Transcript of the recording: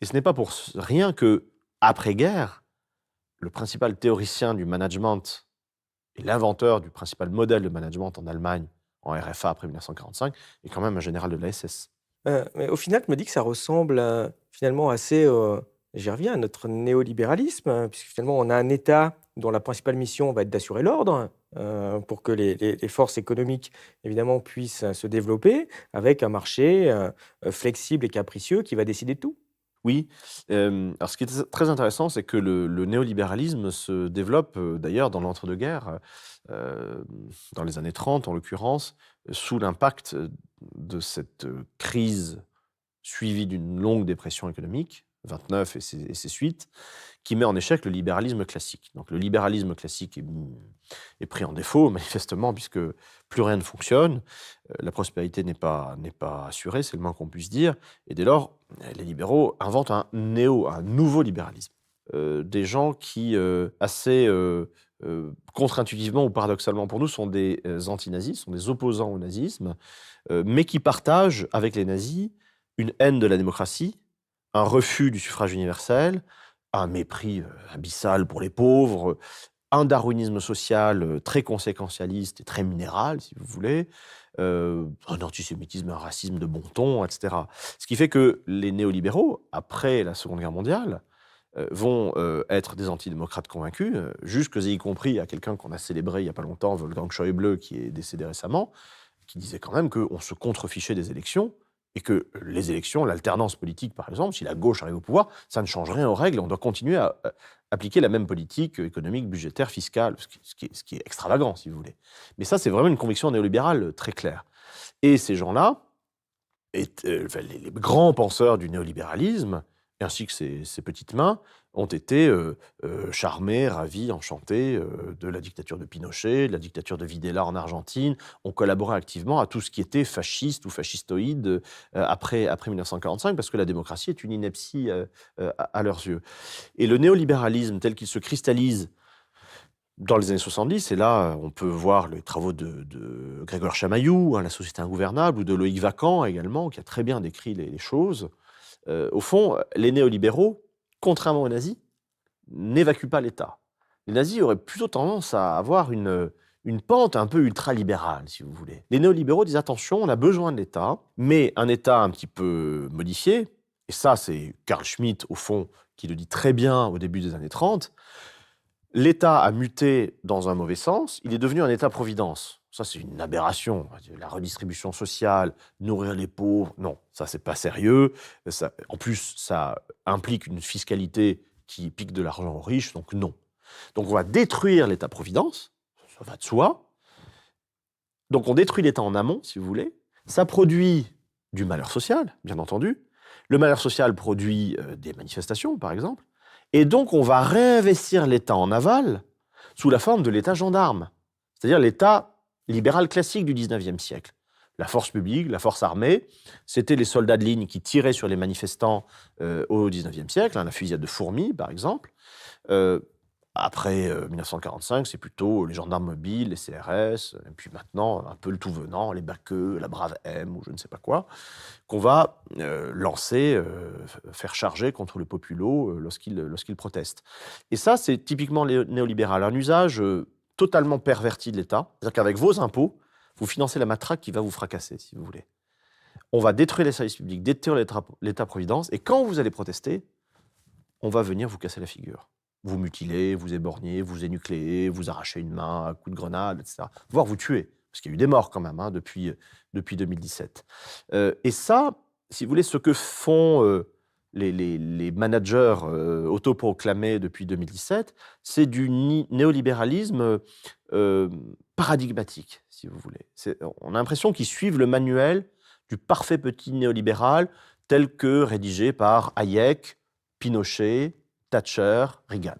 Et ce n'est pas pour rien que, après-guerre, le principal théoricien du management et l'inventeur du principal modèle de management en Allemagne, en RFA après 1945, est quand même un général de la SS. Mais au final, je me dis que ça ressemble, finalement assez, j'y reviens, à notre néolibéralisme, puisque finalement on a un État dont la principale mission va être d'assurer l'ordre, pour que les forces économiques évidemment puissent, se développer avec un marché, flexible et capricieux qui va décider de tout. Oui, alors ce qui est très intéressant, c'est que le néolibéralisme se développe, d'ailleurs dans l'entre-deux-guerres, dans les années 30 en l'occurrence, sous l'impact, de cette, crise suivie d'une longue dépression économique, 29 et ses suites, qui met en échec le libéralisme classique. Donc le libéralisme classique est pris en défaut manifestement puisque plus rien ne fonctionne, la prospérité n'est pas assurée, c'est le moins qu'on puisse dire et dès lors, les libéraux inventent un nouveau libéralisme. Des gens qui, assez, contre-intuitivement ou paradoxalement pour nous, sont des, anti-nazis, sont des opposants au nazisme, mais qui partagent avec les nazis une haine de la démocratie, un refus du suffrage universel, un mépris, abyssal pour les pauvres, un darwinisme social, très conséquentialiste et très minéral, si vous voulez, un antisémitisme, un racisme de bon ton, et cetera. Ce qui fait que les néolibéraux, après la Seconde Guerre mondiale, vont, être des antidémocrates convaincus, jusque et y compris à quelqu'un qu'on a célébré il y a pas longtemps, Wolfgang Schäuble, qui est décédé récemment, qui disait quand même qu'on se contrefichait des élections et que les élections, l'alternance politique, par exemple, si la gauche arrive au pouvoir, ça ne change rien aux règles. On doit continuer à appliquer la même politique économique, budgétaire, fiscale, ce qui est extravagant, si vous voulez. Mais ça, c'est vraiment une conviction néolibérale très claire. Et ces gens-là, enfin, les grands penseurs du néolibéralisme, ainsi que ses petites mains, ont été charmés, ravis, enchantés de la dictature de Pinochet, de la dictature de Videla en Argentine, ont collaboré activement à tout ce qui était fasciste ou fascistoïde après 1945, parce que la démocratie est une ineptie à leurs yeux. Et le néolibéralisme tel qu'il se cristallise dans les années 70, et là, on peut voir les travaux de Grégoire Chamaillou, hein, La société ingouvernable, ou de Loïc Vacan également, qui a très bien décrit les choses. Au fond, les néolibéraux, contrairement aux nazis, n'évacuent pas l'État. Les nazis auraient plutôt tendance à avoir une pente un peu ultralibérale, si vous voulez. Les néolibéraux disent attention, on a besoin de l'État, mais un État un petit peu modifié, et ça, c'est Carl Schmitt, au fond, qui le dit très bien au début des années 30. L'État a muté dans un mauvais sens, il est devenu un État-providence. Ça, c'est une aberration. La redistribution sociale, nourrir les pauvres, non, ça, c'est pas sérieux. En plus, ça implique une fiscalité qui pique de l'argent aux riches, donc non. Donc on va détruire l'État-providence, ça va de soi. Donc on détruit l'État en amont, si vous voulez. Ça produit du malheur social, bien entendu. Le malheur social produit des manifestations, par exemple. Et donc on va réinvestir l'État en aval sous la forme de l'État gendarme, c'est-à-dire l'État libéral classique du 19e siècle. La force publique, la force armée, c'était les soldats de ligne qui tiraient sur les manifestants au 19e siècle, hein, la fusillade de Fourmi, par exemple. Euh, Après 1945, c'est plutôt les gendarmes mobiles, les CRS, et puis maintenant, un peu le tout venant, les Baqueux, la Brave M ou je ne sais pas quoi, qu'on va lancer, faire charger contre le populo lorsqu'il proteste. Et ça, c'est typiquement néolibéral, un usage totalement perverti de l'État. C'est-à-dire qu'avec vos impôts, vous financez la matraque qui va vous fracasser, si vous voulez. On va détruire les services publics, détruire l'État-providence, et quand vous allez protester, on va venir vous casser la figure. Vous mutiler, vous éborgner, vous énucléer, vous arracher une main à coups de grenade, etc. Voire vous tuer, parce qu'il y a eu des morts quand même hein, depuis 2017. Et ça, si vous voulez, ce que font les managers autoproclamés depuis 2017, c'est du néolibéralisme paradigmatique, si vous voulez. On a l'impression qu'ils suivent le manuel du parfait petit néolibéral tel que rédigé par Hayek, Pinochet, Thatcher, Reagan.